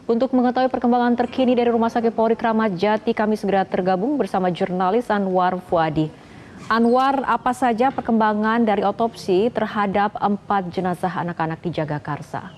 Untuk mengetahui perkembangan terkini dari Rumah Sakit Polri Kramat Jati, kami segera tergabung bersama jurnalis Anwar Fuadi. Anwar, apa saja perkembangan dari otopsi terhadap 4 jenazah anak-anak di Jagakarsa?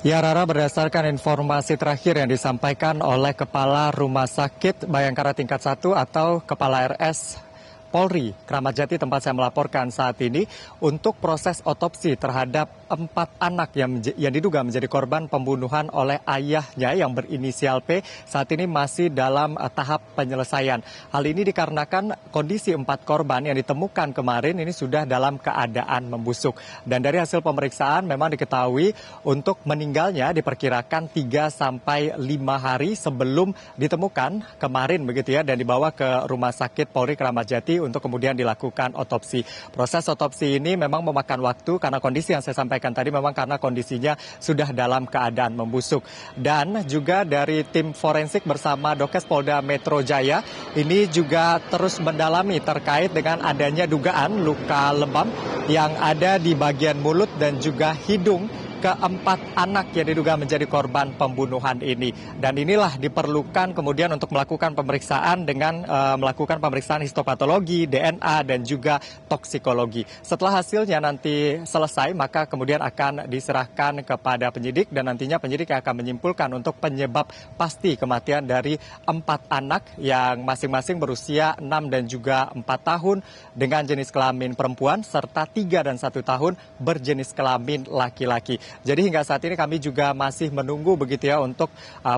Ya Rara, berdasarkan informasi terakhir yang disampaikan oleh Kepala Rumah Sakit Bayangkara tingkat 1 atau Kepala RS Polri Kramat Jati tempat saya melaporkan saat ini, untuk proses otopsi terhadap 4 anak yang diduga menjadi korban pembunuhan oleh ayahnya yang berinisial P saat ini masih dalam tahap penyelesaian. Hal ini dikarenakan kondisi 4 korban yang ditemukan kemarin ini sudah dalam keadaan membusuk. Dan dari hasil pemeriksaan memang diketahui untuk meninggalnya diperkirakan 3 sampai 5 hari sebelum ditemukan kemarin begitu ya, dan dibawa ke Rumah Sakit Polri Kramat Jati untuk kemudian dilakukan otopsi. Proses otopsi ini memang memakan waktu karena kondisi yang saya sampaikan tadi memang karena kondisinya sudah dalam keadaan membusuk. Dan juga dari tim forensik bersama Dokes Polda Metro Jaya ini juga terus mendalami terkait dengan adanya dugaan luka lebam yang ada di bagian mulut dan juga hidung ke-4 anak yang diduga menjadi korban pembunuhan ini. Dan inilah diperlukan kemudian untuk melakukan pemeriksaan dengan melakukan pemeriksaan histopatologi, DNA, dan juga toksikologi. Setelah hasilnya nanti selesai, maka kemudian akan diserahkan kepada penyidik dan nantinya penyidik akan menyimpulkan untuk penyebab pasti kematian dari 4 anak yang masing-masing berusia 6 dan juga 4 tahun dengan jenis kelamin perempuan serta 3 dan 1 tahun berjenis kelamin laki-laki. Jadi hingga saat ini kami juga masih menunggu begitu ya untuk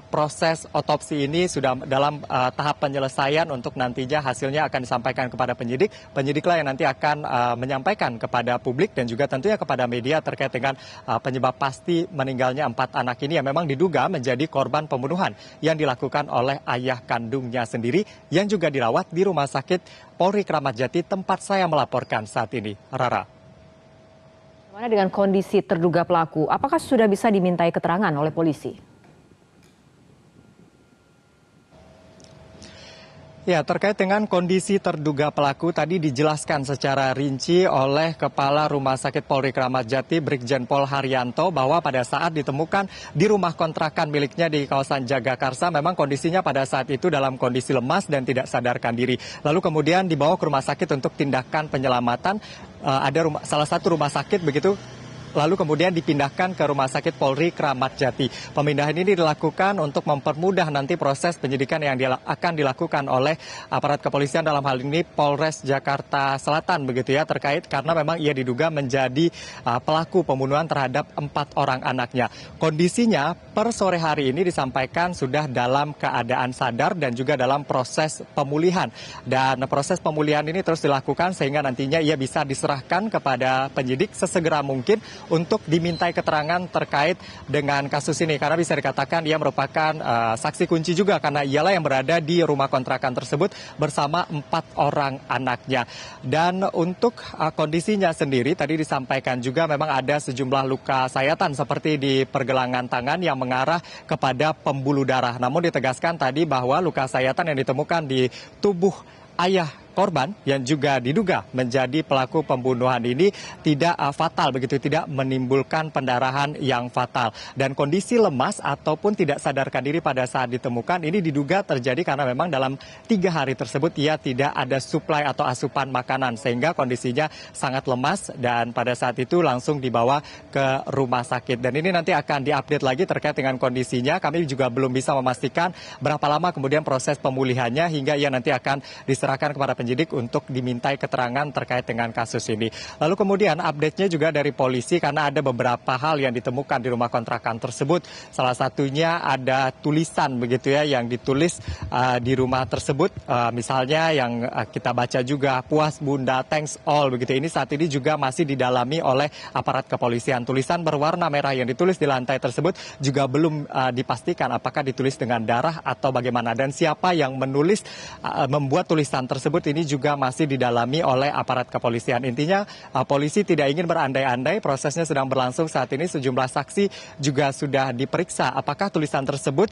proses otopsi ini sudah dalam tahap penyelesaian untuk nantinya hasilnya akan disampaikan kepada penyidik. Penyidiklah yang nanti akan menyampaikan kepada publik dan juga tentunya kepada media terkait dengan penyebab pasti meninggalnya 4 anak ini yang memang diduga menjadi korban pembunuhan yang dilakukan oleh ayah kandungnya sendiri yang juga dirawat di Rumah Sakit Polri Kramat Jati tempat saya melaporkan saat ini. Rara. Bagaimana dengan kondisi terduga pelaku? Apakah sudah bisa dimintai keterangan oleh polisi? Ya, terkait dengan kondisi terduga pelaku tadi dijelaskan secara rinci oleh Kepala Rumah Sakit Polri Kramat Jati Brigjen Pol Haryanto bahwa pada saat ditemukan di rumah kontrakan miliknya di kawasan Jagakarsa memang kondisinya pada saat itu dalam kondisi lemas dan tidak sadarkan diri. Lalu kemudian dibawa ke rumah sakit untuk tindakan penyelamatan. Ada salah satu rumah sakit begitu. Lalu kemudian dipindahkan ke Rumah Sakit Polri Kramat Jati. Pemindahan ini dilakukan untuk mempermudah nanti proses penyidikan yang akan dilakukan oleh aparat kepolisian dalam hal ini Polres Jakarta Selatan begitu ya, terkait karena memang ia diduga menjadi pelaku pembunuhan terhadap 4 orang anaknya. Kondisinya per sore hari ini disampaikan sudah dalam keadaan sadar dan juga dalam proses pemulihan. Dan proses pemulihan ini terus dilakukan sehingga nantinya ia bisa diserahkan kepada penyidik sesegera mungkin untuk dimintai keterangan terkait dengan kasus ini. Karena bisa dikatakan ia merupakan saksi kunci juga karena ialah yang berada di rumah kontrakan tersebut bersama 4 orang anaknya. Dan untuk kondisinya sendiri tadi disampaikan juga memang ada sejumlah luka sayatan seperti di pergelangan tangan yang mengarah kepada pembuluh darah. Namun ditegaskan tadi bahwa luka sayatan yang ditemukan di tubuh ayah korban yang juga diduga menjadi pelaku pembunuhan ini tidak fatal begitu, tidak menimbulkan pendarahan yang fatal. Dan kondisi lemas ataupun tidak sadarkan diri pada saat ditemukan ini diduga terjadi karena memang dalam 3 hari tersebut ia tidak ada suplai atau asupan makanan sehingga kondisinya sangat lemas dan pada saat itu langsung dibawa ke rumah sakit. Dan ini nanti akan diupdate lagi terkait dengan kondisinya. Kami juga belum bisa memastikan berapa lama kemudian proses pemulihannya hingga ia nanti akan diserahkan kepada penyidik untuk dimintai keterangan terkait dengan kasus ini. Lalu kemudian update-nya juga dari polisi karena ada beberapa hal yang ditemukan di rumah kontrakan tersebut. Salah satunya ada tulisan begitu ya yang ditulis di rumah tersebut. Misalnya yang kita baca juga, "Puas Bunda, thanks all." Begitu. Ini saat ini juga masih didalami oleh aparat kepolisian. Tulisan berwarna merah yang ditulis di lantai tersebut juga belum dipastikan apakah ditulis dengan darah atau bagaimana. Dan siapa yang menulis, membuat tulisan tersebut ini ini juga masih didalami oleh aparat kepolisian. Intinya polisi tidak ingin berandai-andai, prosesnya sedang berlangsung saat ini. Sejumlah saksi juga sudah diperiksa apakah tulisan tersebut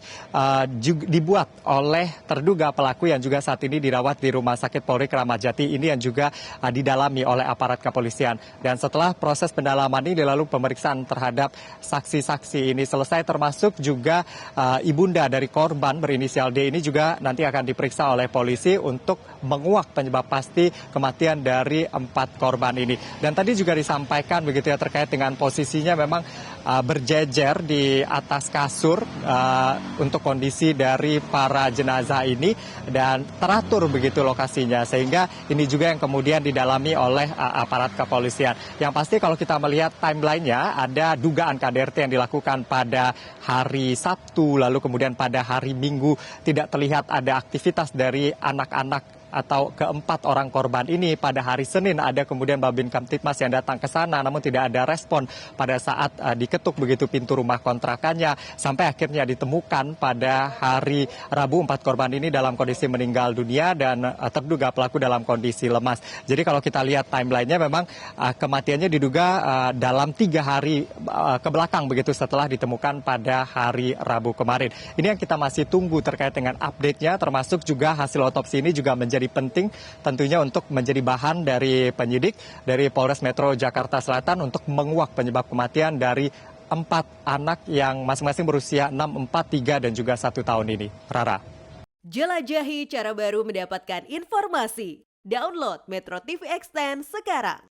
dibuat oleh terduga pelaku yang juga saat ini dirawat di Rumah Sakit Polri Kramat Jati ini, yang juga didalami oleh aparat kepolisian. Dan setelah proses pendalaman ini lalu pemeriksaan terhadap saksi-saksi ini selesai, termasuk juga ibunda dari korban berinisial D ini juga nanti akan diperiksa oleh polisi untuk menguak penyebab pasti kematian dari 4 korban ini. Dan tadi juga disampaikan begitu ya terkait dengan posisinya memang berjejer di atas kasur untuk kondisi dari para jenazah ini, dan teratur begitu lokasinya, sehingga ini juga yang kemudian didalami oleh aparat kepolisian. Yang pasti kalau kita melihat timelinenya, ada dugaan KDRT yang dilakukan pada hari Sabtu, lalu kemudian pada hari Minggu tidak terlihat ada aktivitas dari anak-anak atau keempat orang korban ini. Pada hari Senin ada kemudian Babin Kamtipmas yang datang ke sana, namun tidak ada respon pada saat diketuk begitu pintu rumah kontrakannya, sampai akhirnya ditemukan pada hari Rabu 4 korban ini dalam kondisi meninggal dunia dan terduga pelaku dalam kondisi lemas. Jadi kalau kita lihat timelinenya memang kematiannya diduga dalam 3 hari ke belakang begitu setelah ditemukan pada hari Rabu kemarin. Ini yang kita masih tunggu terkait dengan update-nya, termasuk juga hasil otopsi ini juga menjadi penting tentunya untuk menjadi bahan dari penyidik dari Polres Metro Jakarta Selatan untuk menguak penyebab kematian dari 4 anak yang masing-masing berusia 6, 4, 3 dan juga 1 tahun ini. Rara. Jelajahi cara baru mendapatkan informasi. Download Metro TV Extend sekarang.